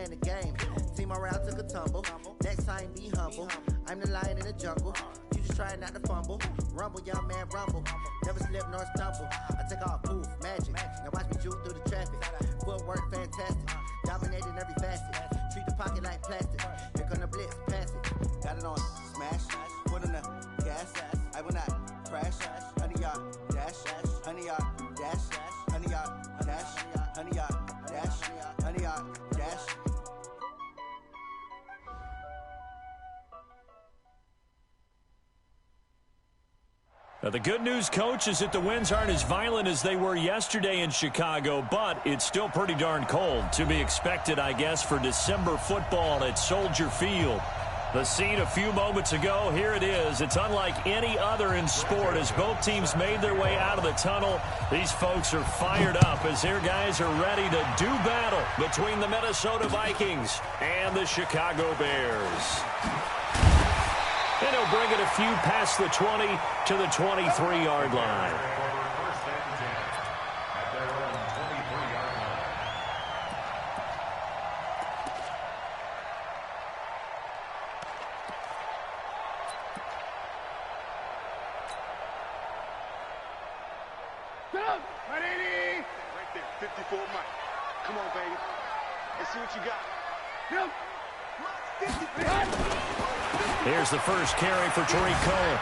playing the game. Team morale took a tumble. Next time, be humble. I'm the lion in the jungle. You just try not to fumble. Rumble, young man, rumble. Never slip nor stumble. I take off, poof, magic. Now watch me juke through the traffic. Footwork, fantastic. Dominating every facet. Treat the pocket like plastic. Here come the blitz, pass it. Got it on, smash. Put in the gas. I will not crash. 100-yard dash. 100-yard dash. 100-yard dash. 100-yard dash. 100-yard dash. Now, the good news, Coach, is that the winds aren't as violent as they were yesterday in Chicago, but it's still pretty darn cold. To be expected, I guess, for December football at Soldier Field. The scene a few moments ago, here it is. It's unlike any other in sport as both teams made their way out of the tunnel. These folks are fired up as their guys are ready to do battle between the Minnesota Vikings and the Chicago Bears. And he'll bring it a few past the 20 to the 23-yard line. Right there, 54 Mike. Come on, baby. Let's see what you got. Here's the first carry for Tariq Cohen.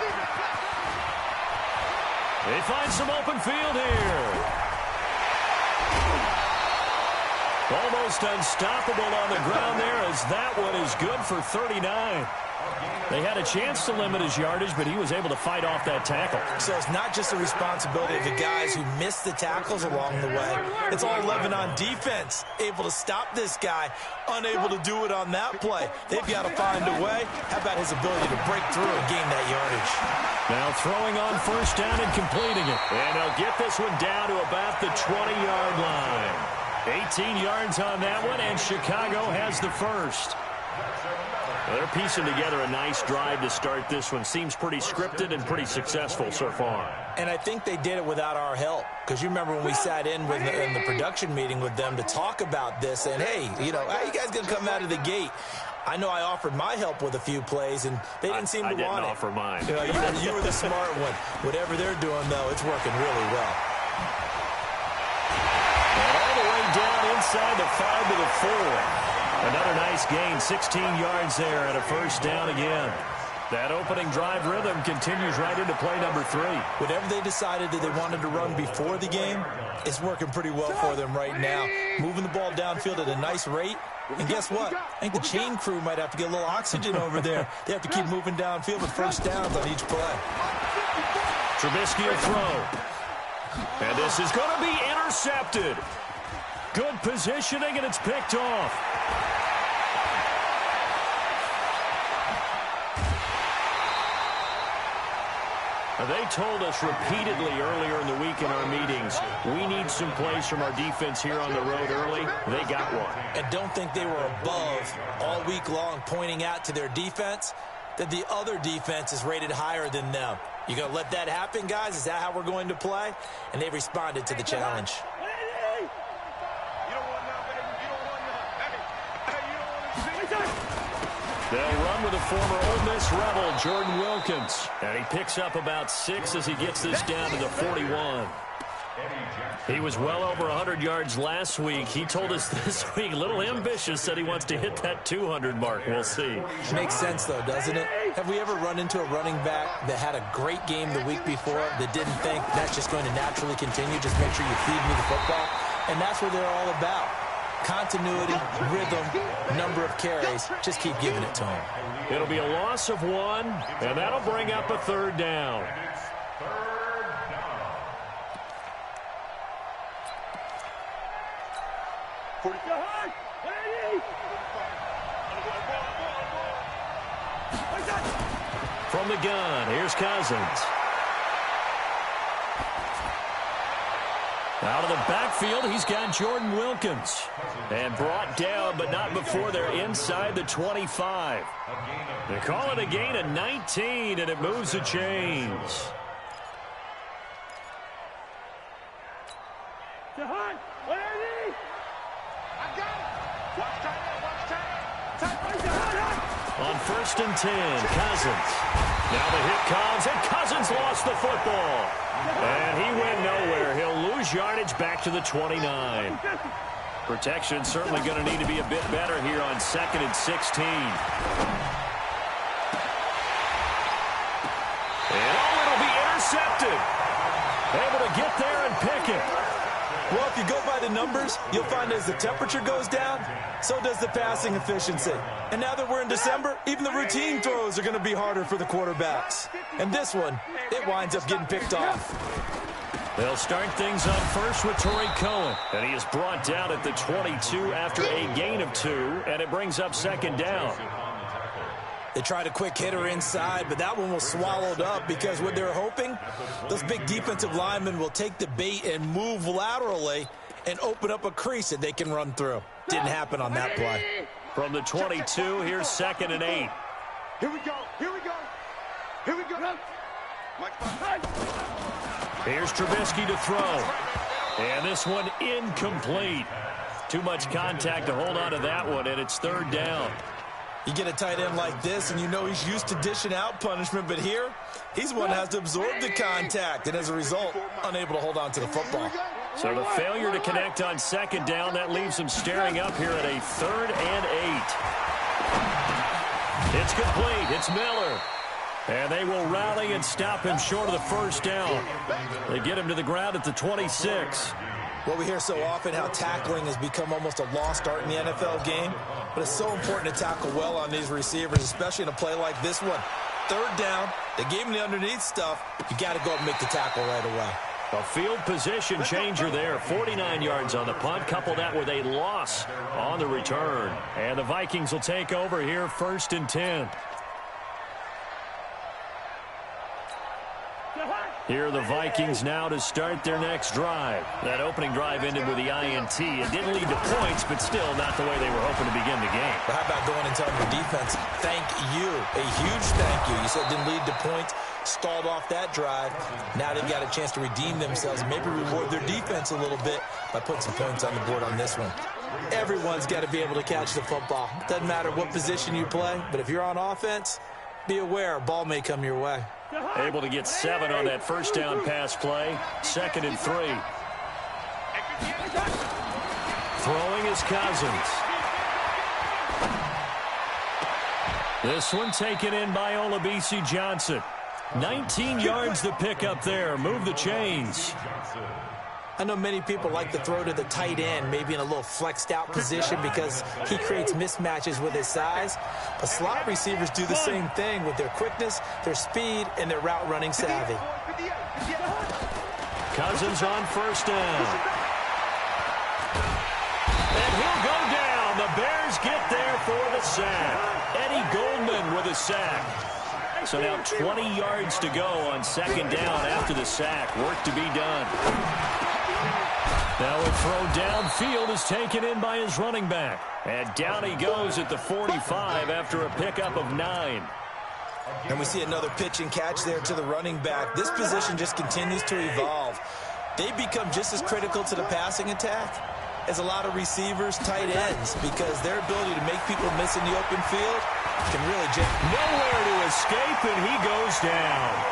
They find some open field here. Almost unstoppable on the ground there as that one is good for 39. They had a chance to limit his yardage, but he was able to fight off that tackle. So it's not just the responsibility of the guys who missed the tackles along the way. It's all 11 on defense, able to stop this guy, unable to do it on that play. They've got to find a way. How about his ability to break through and gain that yardage? Now throwing on first down and completing it. And they'll get this one down to about the 20-yard line. 18 yards on that one, and Chicago has the first. They're piecing together a nice drive to start this one. Seems pretty scripted and pretty successful so far. And I think they did it without our help. Because you remember when we sat in the production meeting with them to talk about this. And, hey, you know, how are you guys going to come out of the gate? I know I offered my help with a few plays, and they didn't seem to want it. I didn't offer mine. You were the smart one. Whatever they're doing, though, it's working really well. And all the way down inside the 5 to the 4. Another nice gain, 16 yards there and a first down again. That opening drive rhythm continues right into play number 3. Whatever they decided that they wanted to run before the game, it's working pretty well for them right now. Moving the ball downfield at a nice rate. And guess what? I think the chain crew might have to get a little oxygen over there. They have to keep moving downfield with first downs on each play. Trubisky will throw. And this is going to be intercepted. Good positioning, and it's picked off. They told us repeatedly earlier in the week in our meetings, we need some plays from our defense here on the road early. They got one. And don't think they were above all week long pointing out to their defense that the other defense is rated higher than them. You going to let that happen, guys? Is that how we're going to play? And they responded to the challenge. They'll run with a former Ole Miss Rebel, Jordan Wilkins. And he picks up about 6 as he gets this down to the 41. He was well over 100 yards last week. He told us this week, a little ambitious, said he wants to hit that 200 mark. We'll see. Makes sense, though, doesn't it? Have we ever run into a running back that had a great game the week before that didn't think that's just going to naturally continue? Just make sure you feed me the football. And that's what they're all about. Continuity, rhythm, number of carries. Just keep giving it to him. It'll be a loss of 1, and that'll bring up a third down. From the gun, here's Cousins. Out of the backfield, he's got Jordan Wilkins. And brought down, but not before they're inside the 25. They call it a gain of 19, and it moves the chains. From On 1st and 10, Cousins. Now the hit comes, and Cousins lost the football. And he went nowhere. He'll lose yardage back to the 29. Protection certainly going to need to be a bit better here on 2nd and 16. And it'll be intercepted. Able to get there and pick it. Well, if you go by the numbers, you'll find as the temperature goes down, so does the passing efficiency. And now that we're in December, even the routine throws are going to be harder for the quarterbacks. And this one, it winds up getting picked off. They'll start things on first with Torrey Cohen. And he is brought down at the 22 after a gain of 2, and it brings up 2nd down. They tried a quick hitter inside, but that one was swallowed up because what they're hoping, those big defensive linemen will take the bait and move laterally and open up a crease that they can run through. Didn't happen on that play. From the 22, here's 2nd and 8. Here we go. Here we go. Here we go. Here's Trubisky to throw. And this one incomplete. Too much contact to hold on to that one, and it's 3rd down. You get a tight end like this, and you know he's used to dishing out punishment, but here, he's the one that has to absorb the contact, and as a result, unable to hold on to the football. So the failure to connect on 2nd down, that leaves him staring up here at a 3rd and 8. It's complete. It's Miller. And they will rally and stop him short of the 1st down. They get him to the ground at the 26. Well, we hear so often how tackling has become almost a lost art in the NFL game, but it's so important to tackle well on these receivers, especially in a play like this one. 3rd down, they gave him the underneath stuff. You got to go and make the tackle right away. A field position changer there. 49 yards on the punt. Couple that with a loss on the return. And the Vikings will take over here 1st and 10. Here are the Vikings now to start their next drive. That opening drive ended with the INT. It didn't lead to points, but still not the way they were hoping to begin the game. But how about going and telling your defense, thank you, a huge thank you. You said it didn't lead to points, stalled off that drive. Now they've got a chance to redeem themselves, maybe reward their defense a little bit by putting some points on the board on this one. Everyone's got to be able to catch the football. Doesn't matter what position you play, but if you're on offense, be aware a ball may come your way. Able to get 7 on that 1st down pass play. 2nd and 3. Throwing is Cousins. This one taken in by Olabisi Johnson. 19 yards to pick up there. Move the chains. I know many people like to throw to the tight end, maybe in a little flexed out position because he creates mismatches with his size. But slot receivers do the same thing with their quickness, their speed, and their route running savvy. Cousins on 1st down. And he'll go down. The Bears get there for the sack. Eddie Goldman with a sack. So now 20 yards to go on 2nd down after the sack. Work to be done. Now a throw downfield is taken in by his running back. And down he goes at the 45 after a pickup of 9. And we see another pitch and catch there to the running back. This position just continues to evolve. They become just as critical to the passing attack as a lot of receivers, tight ends, because their ability to make people miss in the open field can really nowhere to escape, and he goes down.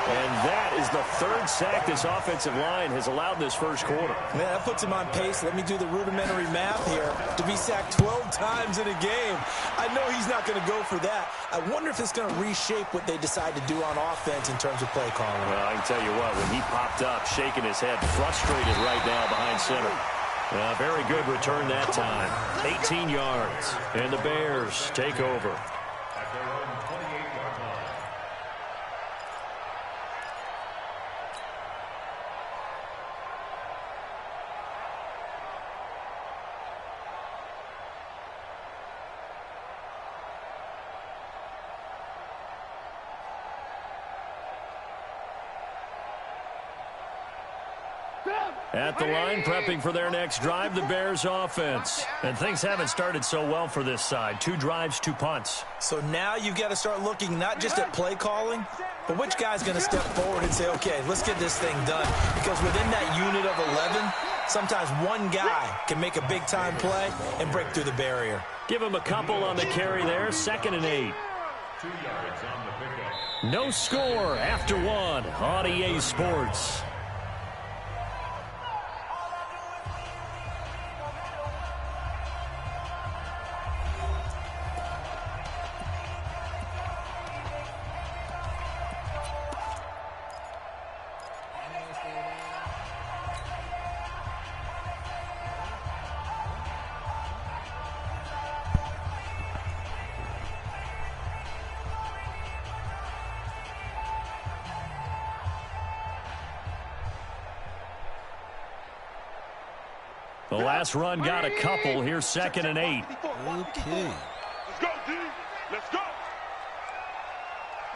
And that is the 3rd sack this offensive line has allowed this 1st quarter. Man, that puts him on pace. Let me do the rudimentary math here. To be sacked 12 times in a game. I know he's not going to go for that. I wonder if it's going to reshape what they decide to do on offense in terms of play calling. Well, I can tell you what, when he popped up, shaking his head, frustrated right now behind center. Very good return that time. 18 yards. And the Bears take over. At the line, prepping for their next drive, the Bears offense. And things haven't started so well for this side. 2 drives, 2 punts. So now you've got to start looking not just at play calling, but which guy's going to step forward and say, okay, let's get this thing done. Because within that unit of 11, Sometimes one guy can make a big-time play and break through the barrier. Give him a couple on the carry there, 2nd and 8. 2 yards on the pickup. No score after 1 on EA Sports. The last run got a couple. Here's 2nd and 8. Okay. Let's go, D. Let's go.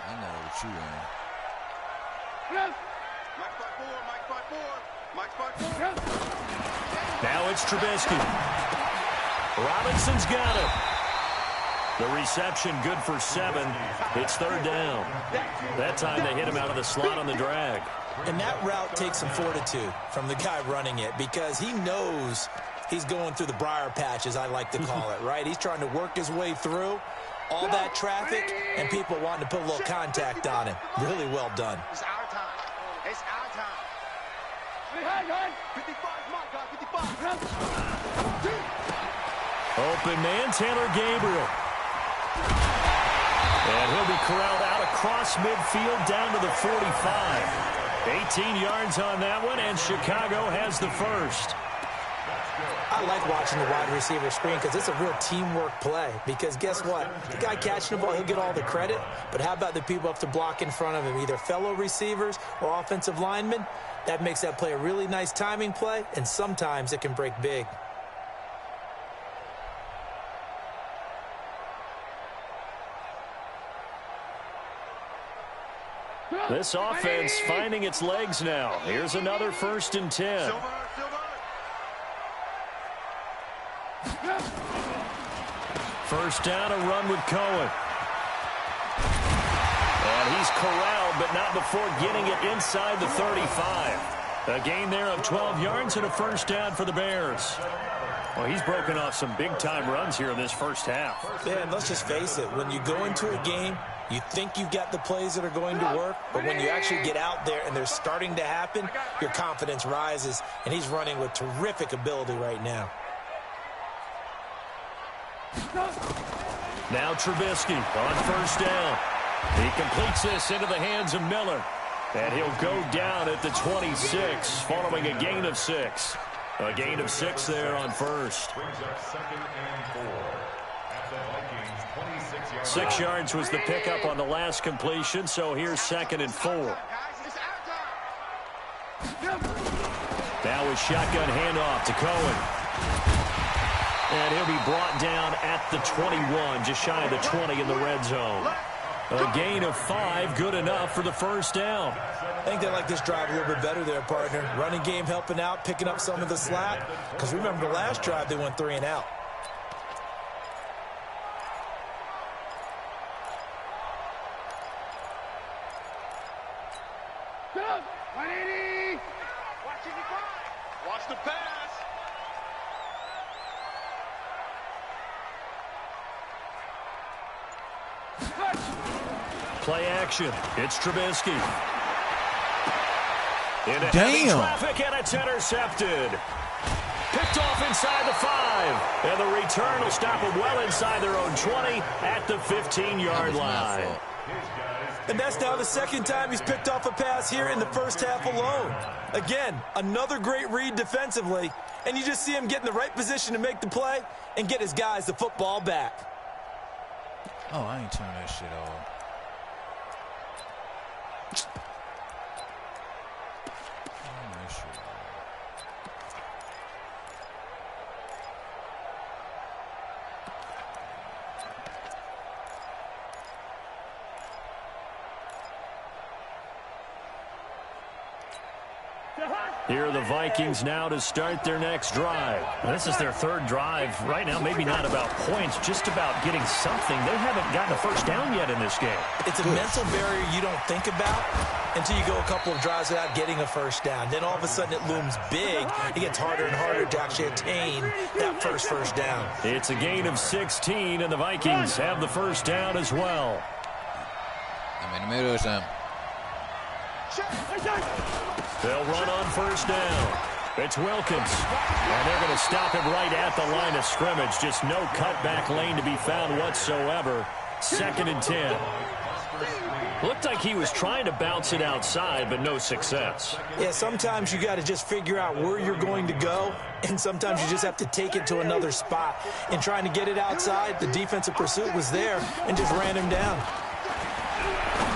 I know what you want. Mike 5-4. Now it's Trubisky. Robinson's got it. The reception good for 7. It's 3rd down. That time they hit him out of the slot on the drag. And that route takes some fortitude from the guy running it because he knows he's going through the briar patch, as I like to call it, right? He's trying to work his way through all that traffic and people wanting to put a little contact on him. Really well done. It's our time. It's our time. 55, Mark, 55. Open man, Taylor Gabriel. And he'll be corralled out across midfield down to the 45. 18 yards on that one, and Chicago has the first. I like watching the wide receiver screen because it's a real teamwork play. Because guess what? The guy catching the ball, he'll get all the credit. But how about the people up to block in front of him, either fellow receivers or offensive linemen? That makes that play a really nice timing play, and sometimes it can break big. This offense finding its legs now. Here's another 1st and 10. First down, a run with Cohen. And he's corralled, but not before getting it inside the 35. A gain there of 12 yards and a 1st down for the Bears. Well, he's broken off some big-time runs here in this first half. Yeah, and let's just face it. When you go into a game, you think you've got the plays that are going to work, but when you actually get out there and they're starting to happen, your confidence rises, and he's running with terrific ability right now. Now Trubisky on 1st down. He completes this into the hands of Miller. And he'll go down at the 26 following a gain of 6. A gain of 6 there on 1st. 6 yards was the pickup on the last completion, so here's 2nd and 4. Now with shotgun handoff to Cohen. And he'll be brought down at the 21, just shy of the 20 in the red zone. A gain of 5, good enough for the 1st down. I think they like this drive a little bit better there, partner. Running game helping out, picking up some of the slack. Because remember, the last drive, they went 3 and out. Watch the pass. Play action. It's Trubisky. Into heavy Damn. traffic, and it's intercepted. Picked off inside the 5. And the return will stop them well inside their own 20 at the 15-yard line. And that's now the 2nd time he's picked off a pass here in the first half alone. Again, another great read defensively, and you just see him get in the right position to make the play and get his guys the football back. Oh, I ain't turning that shit off. Here are the Vikings now to start their next drive. This is their third drive. Right now, maybe not about points, just about getting something. They haven't gotten a first down yet in this game. It's a mental barrier you don't think about until you go a couple of drives without getting a first down. Then all of a sudden it looms big. It gets harder and harder to actually attain that first down. It's a gain of 16, and the Vikings have the first down as well. They'll run on first down. It's Wilkins. And they're going to stop him right at the line of scrimmage. Just no cutback lane to be found whatsoever. 2nd and 10. Looked like he was trying to bounce it outside, but no success. Yeah, sometimes you got to just figure out where you're going to go, and sometimes you just have to take it to another spot. In trying to get it outside, the defensive pursuit was there and just ran him down.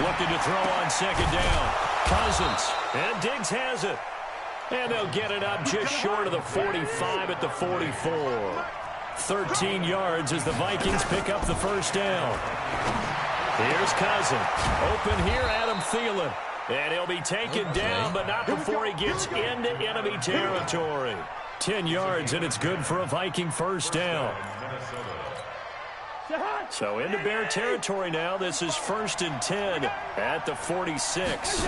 Looking to throw on 2nd down. Cousins. And Diggs has it. And they'll get it up just short of the 45 at the 44. 13 yards as the Vikings pick up the first down. Here's Cousins. Open here, Adam Thielen. And he'll be taken down, but not before he gets into enemy territory. 10 yards, and it's good for a Viking first down. So into Bear territory now. This is 1st and 10 at the 46.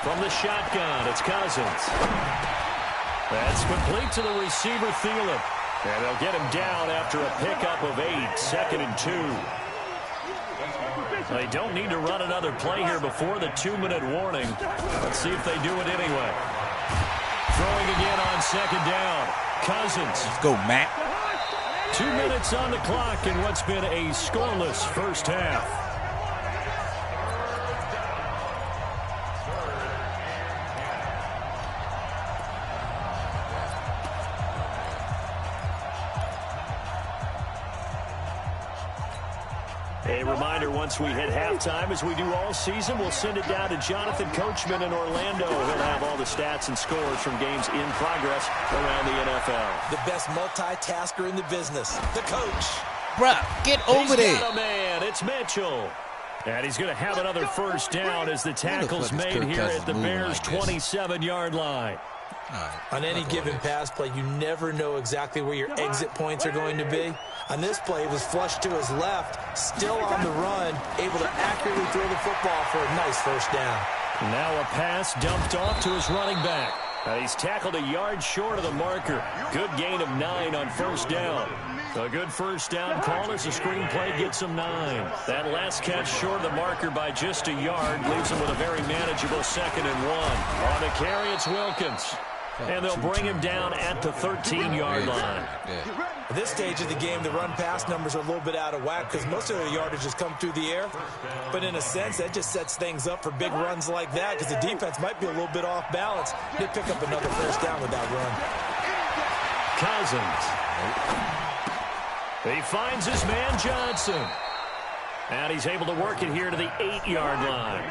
From the shotgun, it's Cousins. That's complete to the receiver, Thielen. And they'll get him down after a pickup of 8, 2nd and 2. They don't need to run another play here before the 2-minute warning. Let's see if they do it anyway. Throwing again on 2nd down. Cousins. Let's go, Matt. 2 minutes on the clock in what's been a scoreless first half. A reminder, once we hit halftime, as we do all season, we'll send it down to Jonathan Coachman in Orlando. He'll have all the stats and scores from games in progress around the NFL. The best multitasker in the business, the coach. Bruh, get over there. He's got a man. It's Mitchell. And he's going to have another first down as the tackle's made here at the Bears' 27-yard line. On any given pass play, you never know exactly where your exit points are going to be. On this play, it was flushed to his left, still on the run, able to accurately throw the football for a nice first down. Now a pass dumped off to his running back. He's tackled a yard short of the marker. Good gain of 9 on first down. A good first down call as the screenplay gets him 9. That last catch short of the marker by just a yard leaves him with a very manageable 2nd and 1. On the carry, it's Wilkins. And they'll bring him down at the 13-yard line. At this stage of the game, the run-pass numbers are a little bit out of whack because most of the yardage has come through the air. But in a sense, that just sets things up for big runs like that because the defense might be a little bit off balance. They pick up another first down with that run. Cousins. He finds his man Johnson. And he's able to work it here to the 8-yard line.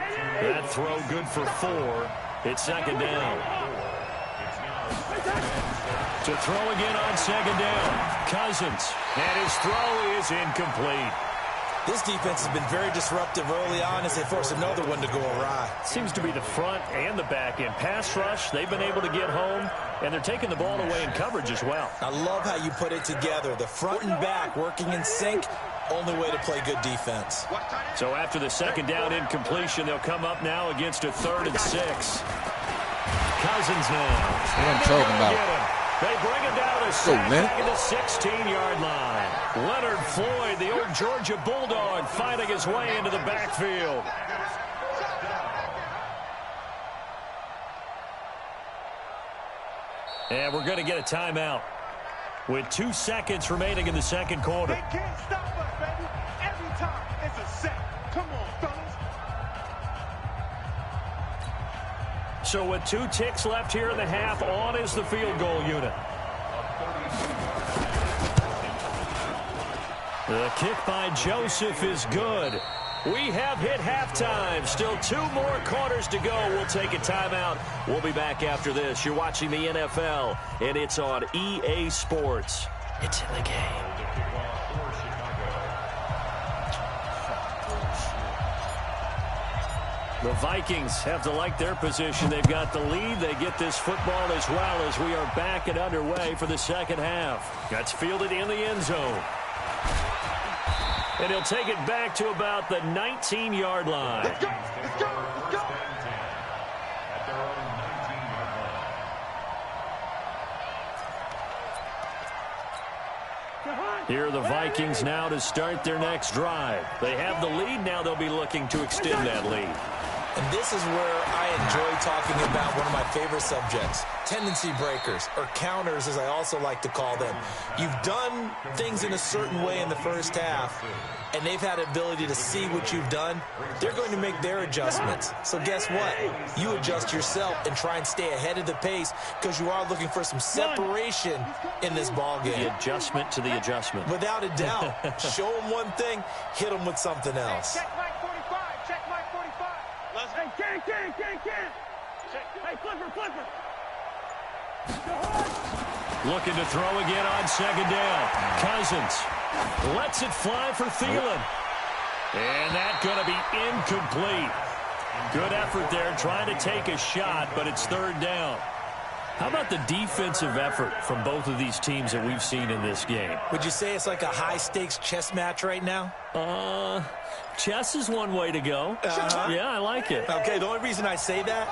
That throw good for 4. It's 2nd down. To throw again on 2nd down. Cousins. And his throw is incomplete. This defense has been very disruptive early on as they force another one to go awry. Seems to be the front and the back end. Pass rush, they've been able to get home, and they're taking the ball away in coverage as well. I love how you put it together. The front and back working in sync, only way to play good defense. So after the 2nd down incompletion, they'll come up now against a 3rd and 6. Cousins now. That's what I'm talking about. They bring him down to sack back at the 16-yard line. Leonard Floyd, the old Georgia Bulldog, fighting his way into the backfield. And we're going to get a timeout with 2 seconds remaining in the 2nd quarter. They can't stop us, baby. Every time it's a set. Come on, fellas. So with 2 ticks left here in the half, on is the field goal unit. The kick by Joseph is good. We have hit halftime. Still 2 more quarters to go. We'll take a timeout. We'll be back after this. You're watching the NFL, and it's on EA Sports. It's in the game. The Vikings have to like their position. They've got the lead. They get this football as well as we are back and underway for the second half. That's fielded in the end zone. And he'll take it back to about the 19-yard line. Let's go. Let's go. Let's go. At their own 19-yard line. Here are the Vikings now to start their next drive. They have the lead. Now they'll be looking to extend that lead. And this is where I enjoy talking about one of my favorite subjects, tendency breakers, or counters as I also like to call them. You've done things in a certain way in the first half, and they've had the ability to see what you've done. They're going to make their adjustments. So guess what? You adjust yourself and try and stay ahead of the pace because you are looking for some separation in this ball game. The adjustment to the adjustment. Without a doubt. Show them one thing, hit them with something else. Check Mike 45. Check Mike 45. Hey, can. Hey, flipper. Looking to throw again on second down. Cousins lets it fly for Thielen. And that's going to be incomplete. Good effort there trying to take a shot, but it's third down. How about the defensive effort from both of these teams that we've seen in this game? Would you say it's like a high-stakes chess match right now? Chess is one way to go. Yeah, I like it. Okay, the only reason I say that,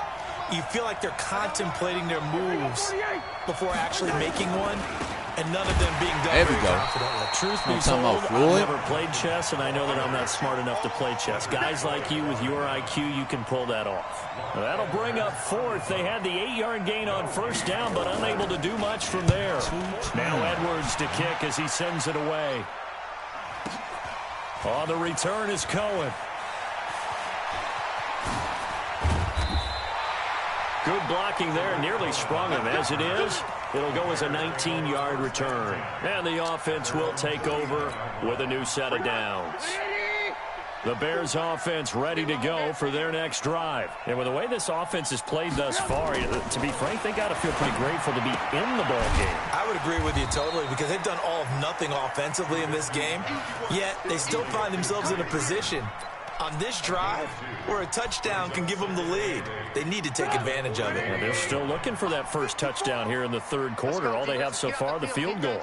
you feel like they're contemplating their moves before actually making one, and none of them being done very confidently. Truth be told, I've never played chess, and I know that I'm not smart enough to play chess. Guys like you with your IQ, you can pull that off. Well, that'll bring up fourth. They had the 8-yard gain on first down, but unable to do much from there. Now Edwards to kick as he sends it away. On the return is Cohen. Good blocking there, nearly sprung him. As it is, it'll go as a 19-yard return. And the offense will take over with a new set of downs. The Bears offense ready to go for their next drive. And with the way this offense has played thus far, to be frank, they got to feel pretty grateful to be in the ball game. I would agree with you totally because they've done all of nothing offensively in this game, yet they still find themselves in a position on this drive where a touchdown can give them the lead. They need to take advantage of it. Well, they're still looking for that first touchdown here in the third quarter. All they have so far, the field goal.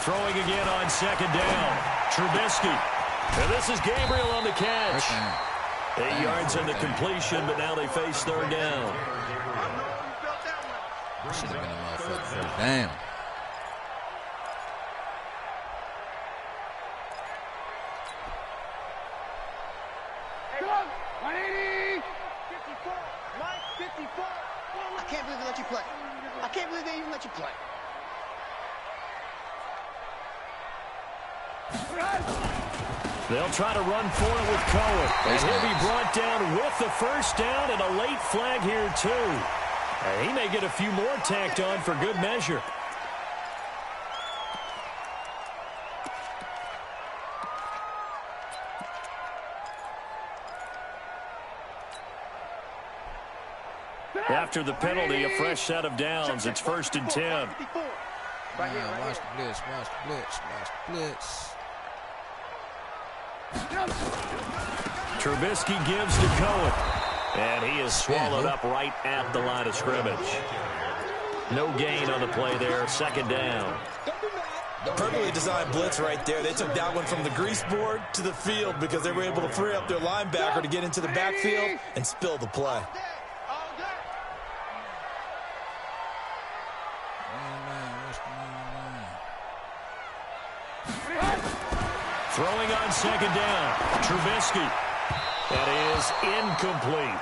Throwing again on second down. Trubisky. And this is Gabriel on the catch. 8 yards on the completion, but now they face third down. Should have been a motherfucking first down. I can't believe they let you play. I can't believe they even let you play. They'll try to run for it with Cohen. And he'll be brought down with the first down and a late flag here, too. And he may get a few more tacked on for good measure. After the penalty, a fresh set of downs. It's 1st and 10. Watch the blitz, watch the blitz, watch the blitz. Trubisky gives to Cohen. And he is swallowed up right at the line of scrimmage. No gain on the play there. Second down. Perfectly designed blitz right there. They took that one from the grease board to the field because they were able to free up their linebacker to get into the backfield and spill the play. Throwing on second down. Trubisky. That is incomplete.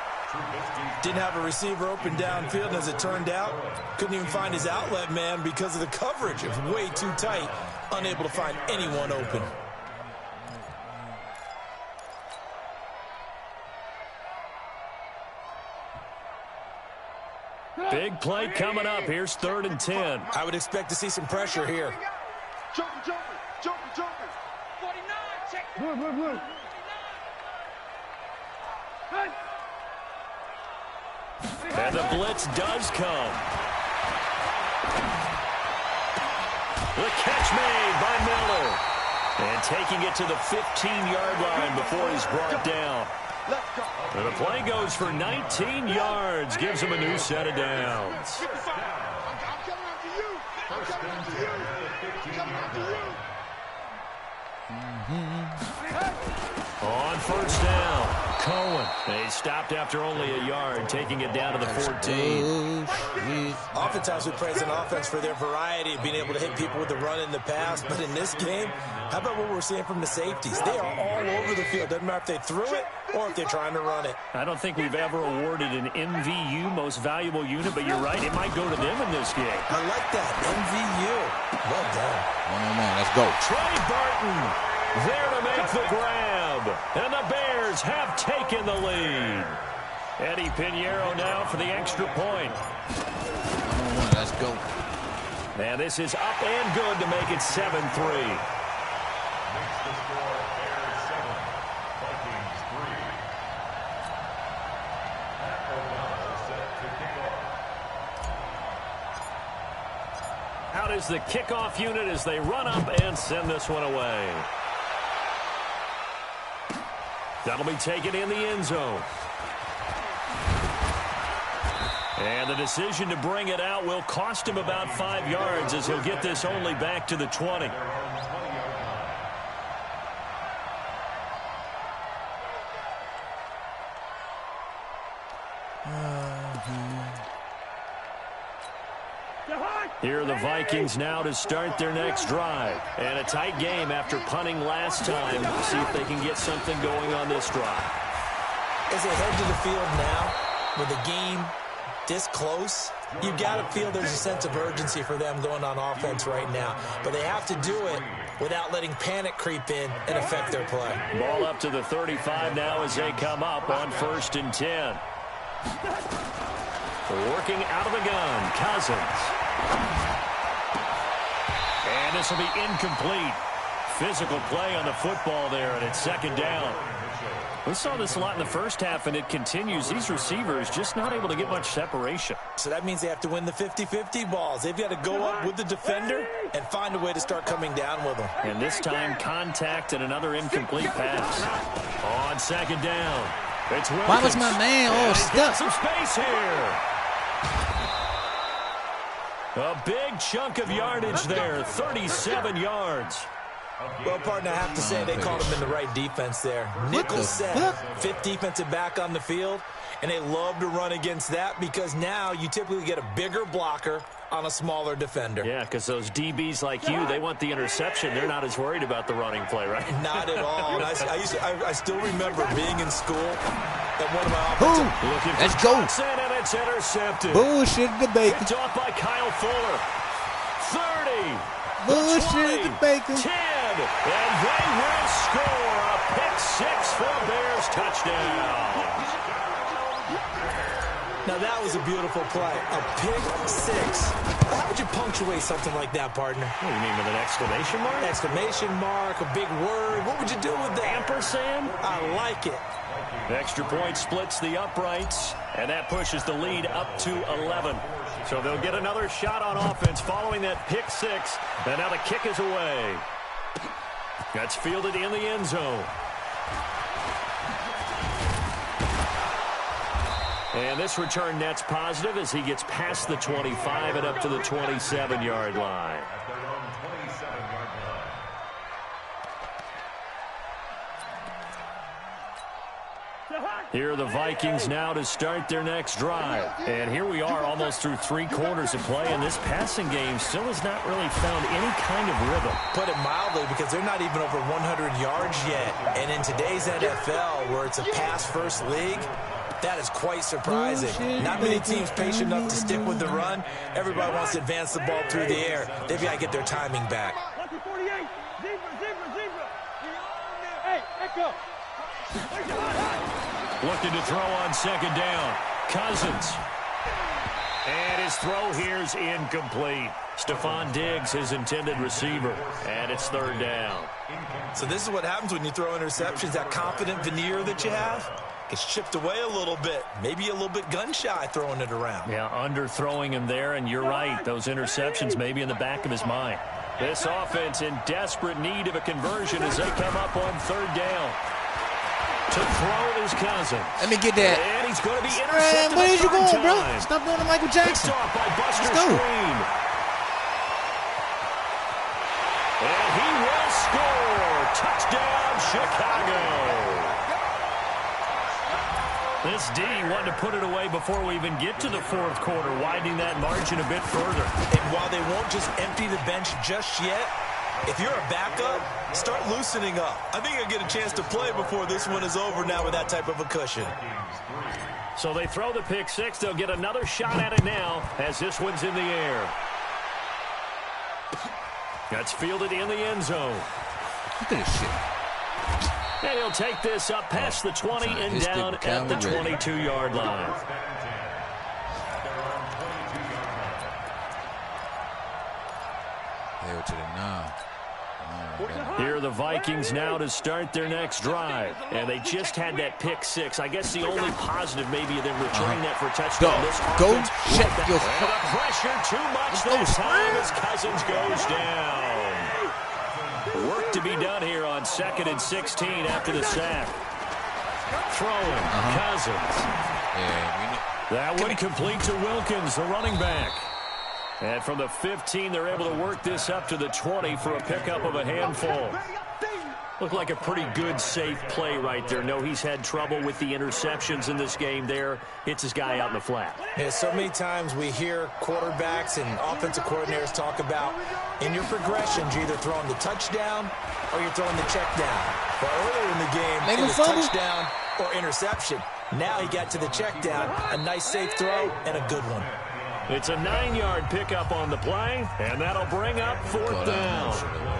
Didn't have a receiver open downfield, and as it turned out, couldn't even find his outlet man because of the coverage. It was way too tight, unable to find anyone open. Big play coming up. Here's 3rd and 10. I would expect to see some pressure here. Jumping. 49, check. Blue. And the blitz does come. The catch made by Miller. And taking it to the 15-yard line before he's brought down. And the play goes for 19 yards, gives him a new set of downs. On first down, Cohen. They stopped after only a yard, taking it down to the 14. Oftentimes we praise an offense for their variety of being able to hit people with the run in the pass. But in this game, how about what we're seeing from the safeties? They are all over the field. Doesn't matter if they threw it or if they're trying to run it. I don't think we've ever awarded an MVU, most valuable unit, but you're right. It might go to them in this game. I like that. MVU. Well done. Man, let's go. Trey Burton there to make the grab. And the Bears have taken the lead. Eddie Pinheiro now for the extra point. Let's go. And this is up and good to make it 7-3. Makes the score Bears 7, Vikings 3. Matt O'Donnell set to kick off. Out is the kickoff unit as they run up and send this one away. That'll be taken in the end zone. And the decision to bring it out will cost him about 5 yards as he'll get this only back to the 20. Here are the Vikings now to start their next drive. And a tight game after punting last time. See if they can get something going on this drive. As they head to the field now, with the game this close, you've got to feel there's a sense of urgency for them going on offense right now. But they have to do it without letting panic creep in and affect their play. Ball up to the 35 now as they come up on 1st and 10. Working out of the gun, Cousins. And this will be incomplete. Physical play on the football there, and it's 2nd down. We saw this a lot in the first half, and it continues. These receivers just not able to get much separation. So that means they have to win the 50-50 balls. They've got to go up with the defender and find a way to start coming down with them. And this time, contact and another incomplete pass. On 2nd down. It's Wilkins. Why was my man stuck? Some space here. A big chunk of yardage there, 37 yards. Well, partner, I have to say they called him in the right defense there. Nickel set, 5th defensive back on the field, and they love to run against that because now you typically get a bigger blocker on a smaller defender. Yeah, because those DBs like you, they want the interception. They're not as worried about the running play, right? Not at all. And I still remember being in school at one of my offensive. Let's go. And it's intercepted. Bullshit the bacon. Picked off by Kyle Fuller. 30. Bullshit the bacon. 10. And they will score a pick 6 for a Bears touchdown. Now that was a beautiful play. A pick 6. How would you punctuate something like that, partner? What do you mean, with an exclamation mark? Exclamation mark, a big word. What would you do with that? Ampersand? I like it. The extra point splits the uprights, and that pushes the lead up to 11. So they'll get another shot on offense following that pick 6, and now the kick is away. That's fielded in the end zone. And this return net's positive as he gets past the 25 and up to the 27-yard line. Here are the Vikings now to start their next drive. And here we are almost through 3 quarters of play, and this passing game still has not really found any kind of rhythm. Put it mildly, because they're not even over 100 yards yet. And in today's NFL, where it's a pass-first league, that is quite surprising. Not many teams patient enough to stick with the run. Everybody wants to advance the ball through the air. They've got to get their timing back. Hey, echo. Looking to throw on 2nd down. Cousins. And his throw here's incomplete. Stephon Diggs, his intended receiver. And it's 3rd down. So this is what happens when you throw interceptions. That confident veneer that you have gets chipped away a little bit. Maybe a little bit gun-shy throwing it around. Yeah, underthrowing him there, and you're right. Those interceptions may be in the back of his mind. This offense in desperate need of a conversion as they come up on third down. To throw is Cousins. Let me get that. And he's going to be intercepted. Where is you going, time. bro? Stop doing the Michael Jackson. Off by Buster Let's go. Screen. And he will score. Touchdown, Chicago. This D wanted to put it away before we even get to the fourth quarter, widening that margin a bit further. And while they won't just empty the bench just yet, if you're a backup, start loosening up. I think you'll get a chance to play before this one is over now with that type of a cushion. So they throw the pick six. They'll get another shot at it now as this one's in the air. That's fielded in the end zone. Look at this shit. And he'll take this up past the 20 and down at the 22-yard line. Hell to the 9. Here are the Vikings now to start their next drive. And they just had that pick six. I guess the only positive maybe of them returning that for a touchdown. Go check your... And the pressure too much this time as Cousins goes down. Work to be done here on 2nd and 16 after the sack. Throwing, Cousins. Yeah, that one complete to Wilkins, the running back. And from the 15, they're able to work this up to the 20 for a pickup of a handful. Looked like a pretty good, safe play right there. No, he's had trouble with the interceptions in this game there. Hits his guy out in the flat. Yeah, so many times we hear quarterbacks and offensive coordinators talk about in your progressions, you're either throwing the touchdown or you're throwing the check down. But earlier in the game, it was touchdown or interception. Now he got to the check down, a nice safe throw, and a good one. It's a 9-yard pickup on the play, and that'll bring up fourth down.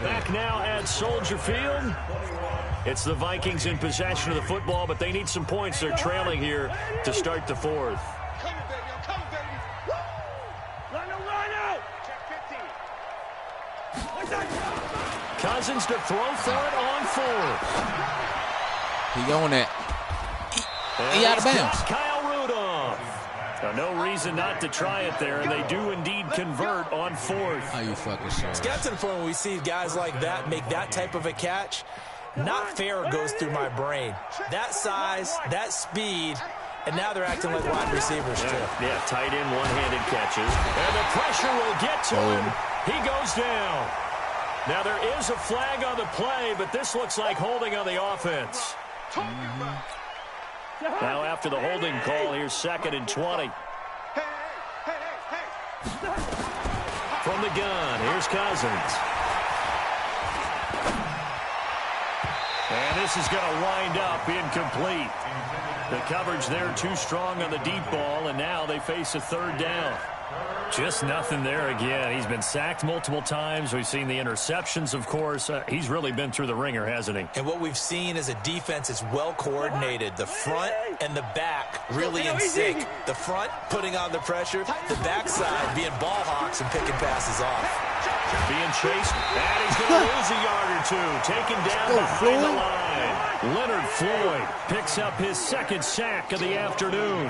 Back now at Soldier Field. It's the Vikings in possession of the football, but they need some points. They're trailing here to start the fourth. Come, baby. Come, baby. Run out. Check 15. Cousins to throw for it on fourth. he on that. He out of bounds. Kyle Rudolph. Now, no reason not to try it there, and they do indeed convert on fourth. Are you fucking serious? It's got to the point where we see guys like that make that type of a catch. Not fair goes through my brain. That size, that speed, and now they're acting like wide receivers too. Yeah, tight end, one-handed catches. And the pressure will get to him. He goes down. Now, there is a flag on the play, but this looks like holding on the offense. Now, after the holding call, here's 2nd and 20. From the gun, here's Cousins. And this is going to wind up incomplete. The coverage there too strong on the deep ball, and now they face a third down. Just nothing there again. He's been sacked multiple times. We've seen the interceptions, of course. He's really been through the ringer, hasn't he? And what we've seen is a defense that's well coordinated. The front and the back really in sync. The front putting on the pressure. The backside being ball hawks and picking passes off. Being chased, and he's going to lose a yard or two. Taken down behind the line. Leonard Floyd picks up his 2nd sack of the afternoon.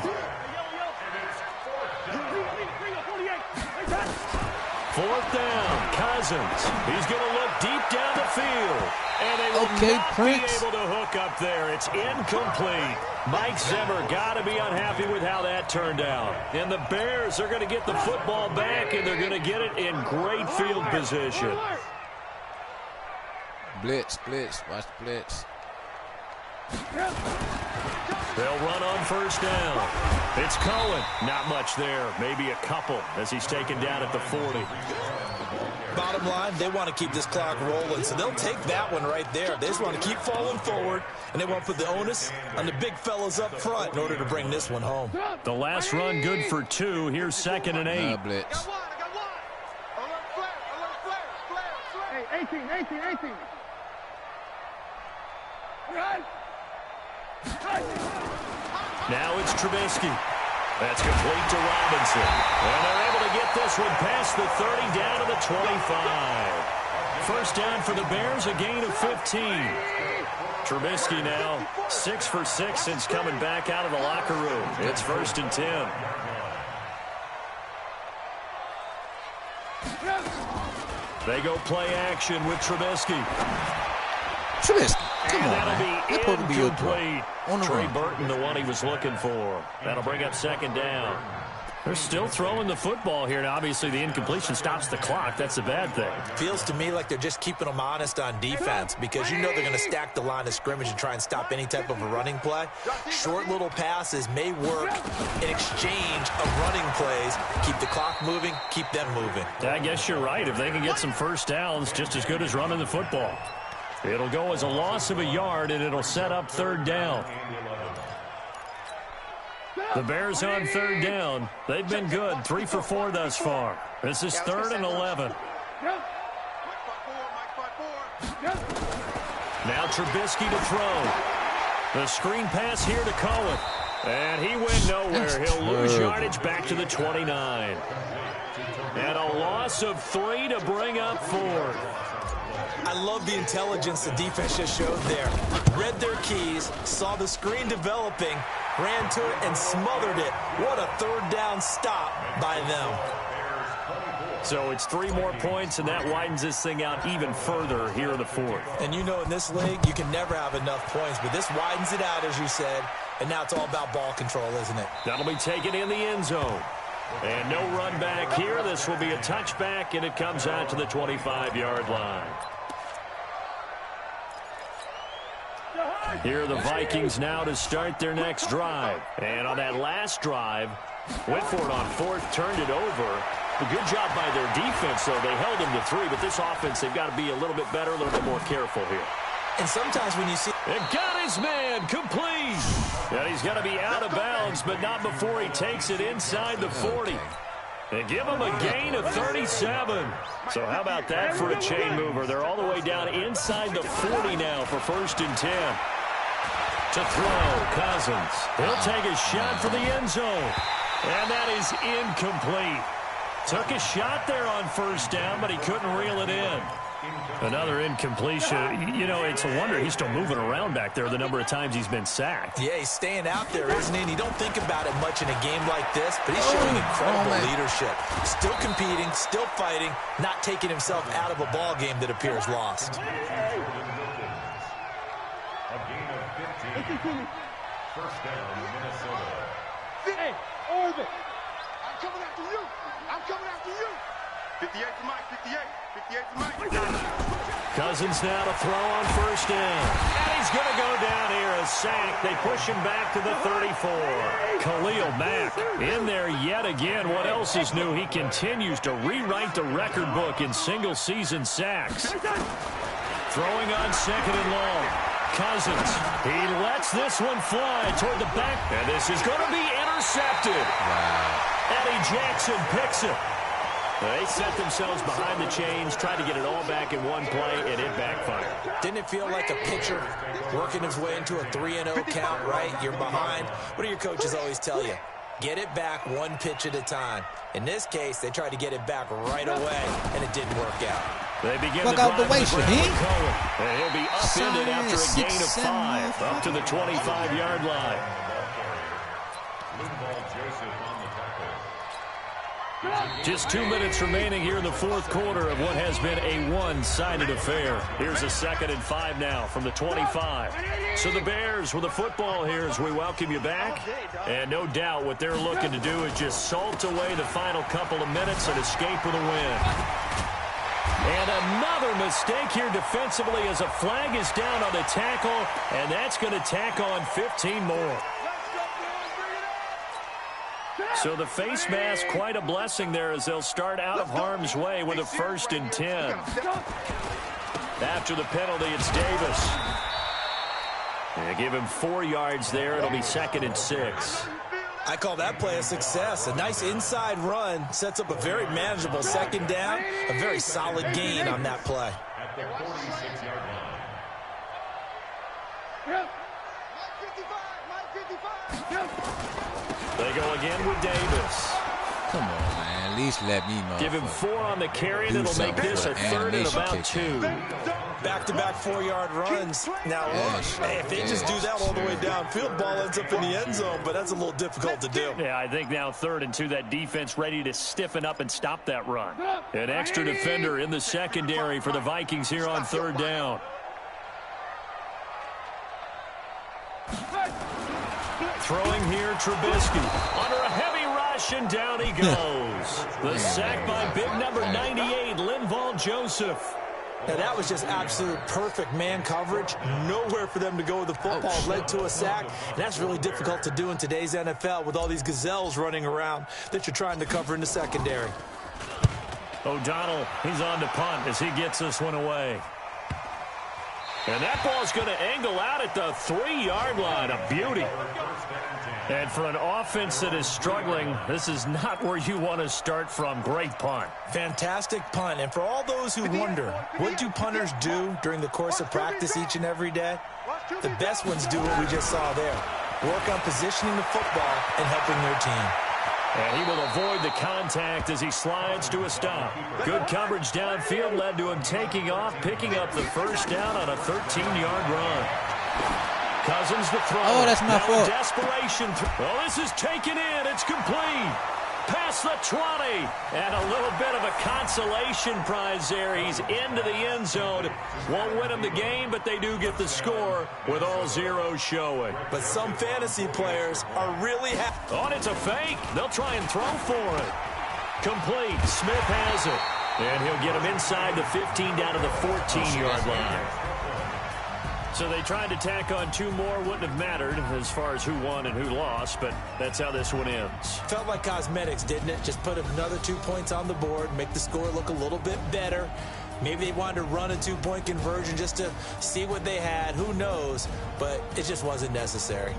Fourth down, Cousins. He's going to look deep down the field. And they will not be able to hook up there. It's incomplete. Mike Zimmer got to be unhappy with how that turned out. And the Bears are going to get the football back, and they're going to get it in great field position. Blitz. Watch the blitz. They'll run on first down. It's Cohen. Not much there. Maybe a couple as he's taken down at the 40. Bottom line, they want to keep this clock rolling, so they'll take that one right there. They just want to keep falling forward, and they want to put the onus on the big fellas up front in order to bring this one home. The last run good for 2. Here's 2nd and 8. Blitz. Hey, 18. Right. Now it's Trubisky. That's complete to Robinson. And they're able to get this one past the 30 down to the 25. First down for the Bears, a gain of 15. Trubisky now 6 for 6 since coming back out of the locker room. It's 1st and 10. They go play action with Trubisky. Trubisky, come And on, that'll man. be That's supposed to be your throw. incomplete. On the Trey run. Burton, the one he was looking for. That'll bring up second down. They're still throwing the football here. Now, obviously, the incompletion stops the clock. That's a bad thing. Feels to me like they're just keeping them honest on defense because you know they're going to stack the line of scrimmage and try and stop any type of a running play. Short little passes may work in exchange of running plays. Keep the clock moving, keep them moving. I guess you're right. If they can get some first downs, just as good as running the football. It'll go as a loss of a yard, and it'll set up third down. The Bears on third down. They've been good, 3 for 4 thus far. This is 3rd and 11. Now Trubisky to throw. The screen pass here to Cohen. And he went nowhere. He'll lose yardage back to the 29. And a loss of 3 to bring up 4. I love the intelligence the defense just showed there. Read their keys, saw the screen developing, ran to it, and smothered it. What a third down stop by them. So it's 3 more points, and that widens this thing out even further here in the 4th. And you know in this league, you can never have enough points, but this widens it out, as you said, and now it's all about ball control, isn't it? That'll be taken in the end zone. And no run back here. This will be a touchback, and it comes out to the 25-yard line. Here are the Vikings now to start their next drive. And on that last drive, went for it on 4th, turned it over. A good job by their defense, though. They held him to 3, but this offense, they've got to be a little bit better, a little bit more careful here. And sometimes when you see... And got his man complete. And he's going to be out of bounds, but not before he takes it inside the 40. And give him a gain of 37. So how about that for a chain mover? They're all the way down inside the 40 now for 1st and 10. To throw, Cousins. He'll take a shot for the end zone. And that is incomplete. Took a shot there on 1st down, but he couldn't reel it in. Another incompletion. You know, it's a wonder he's still moving around back there the number of times he's been sacked. Yeah, he's staying out there, isn't he? And you don't think about it much in a game like this, but he's showing incredible leadership. Still competing, still fighting, not taking himself out of a ball game that appears lost. A gain of 15. First down, Minnesota. Hey, Orbit. I'm coming after you. I'm coming after you. 58 to Mike, 58. 58 to Mike. Cousins now to throw on 1st down. And he's going to go down here, a sack. They push him back to the 34. Khalil Mack in there yet again. What else is new? He continues to rewrite the record book in single-season sacks. Throwing on 2nd and long. Cousins, he lets this one fly toward the back. And this is going to be intercepted. Wow. Eddie Jackson picks it. They set themselves behind the chains, tried to get it all back in one play, and it backfired. Didn't it feel like a pitcher working his way into a 3-0 count, right? You're behind. What do your coaches always tell you? Get it back 1 pitch at a time. In this case, they tried to get it back right away, and it didn't work out. They begin Look the out drive the way, with Shaheed. Cohen. And he'll be upended after a gain of 6, 5, up to the 25-yard line. Just 2 minutes remaining here in the 4th quarter of what has been a one-sided affair. Here's a 2nd and 5 now from the 25. So the Bears with the football here as we welcome you back. And no doubt what they're looking to do is just salt away the final couple of minutes and escape with a win. And another mistake here defensively as a flag is down on the tackle, and that's going to tack on 15 more. So the face mask, quite a blessing there as they'll start out of harm's way with a 1st and 10. After the penalty, it's Davis. They give him 4 yards there. It'll be 2nd and 6. I call that play a success. A nice inside run sets up a very manageable 2nd down. A very solid gain on that play. At the 46-yard line. They go again with Davis. Come on, man. At least let me know. Give him 4 on the carry, and it'll make this a 3rd and about 2. Back-to-back 4-yard runs. Now, if they just do that all the way downfield, ball ends up in the end zone, but that's a little difficult to do. Yeah, I think now 3rd and 2, that defense ready to stiffen up and stop that run. An extra defender in the secondary for the Vikings here on 3rd down. Throwing here, Trubisky. Under a heavy rush, and down he goes. The sack by big number 98, Linval Joseph. Now, that was just absolute perfect man coverage. Nowhere for them to go with the football. Led to a sack, and that's really difficult to do in today's NFL with all these gazelles running around that you're trying to cover in the secondary. O'Donnell, he's on to punt as he gets this one away. And that ball's going to angle out at the 3-yard line. A beauty. And for an offense that is struggling, this is not where you want to start from. Great punt. Fantastic punt. And for all those who wonder, what do punters do during the course of practice each and every day? The best ones do what we just saw there. Work on positioning the football and helping their team. And he will avoid the contact as he slides to a stop. Good coverage downfield led to him taking off, picking up the 1st down on a 13-yard run. Cousins the throw. Oh, that's my fault. Desperation. Oh, this is taken in. It's complete. Past the 20. And a little bit of a consolation prize there. He's into the end zone. Won't win him the game, but they do get the score with all zeros showing. But some fantasy players are really happy. Oh, and it's a fake. They'll try and throw for it. Complete. Smith has it. And he'll get him inside the 15 down to the 14-yard line. So they tried to tack on 2 more. Wouldn't have mattered as far as who won and who lost, but that's how this one ends. Felt like cosmetics, didn't it? Just put another 2 points on the board, make the score look a little bit better. Maybe they wanted to run a 2-point conversion just to see what they had. Who knows? But it just wasn't necessary.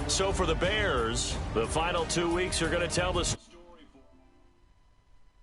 So for the Bears, the final 2 weeks are going to tell the